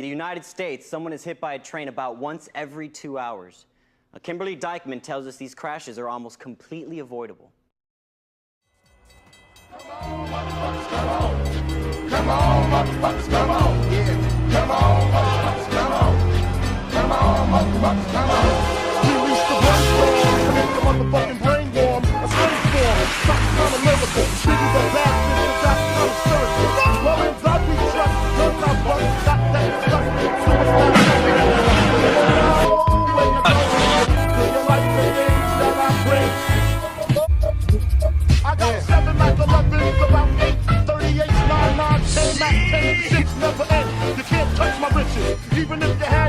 In the United States, someone is hit by a train about once every 2 hours. Kimberly Dykeman tells us these crashes are almost completely avoidable. Come on, motherfuckers, come on. Yeah. Come on, motherfuckers, come on. Come on, motherfuckers, come on. Release the blood storm, to make the motherfucking brain warm. A snowstorm, something kind of lyrical. Speaking the bastards, the that's kind of spiritual. Lawrence, I be trust, cause I bust, got that disgusting superstar. Oh, where you going? Do you like the things that I bring? I got 7 like 11s, about 8, 38, 9, 9, 10, Mac 10, 6, never end. You can't touch my riches, even if you have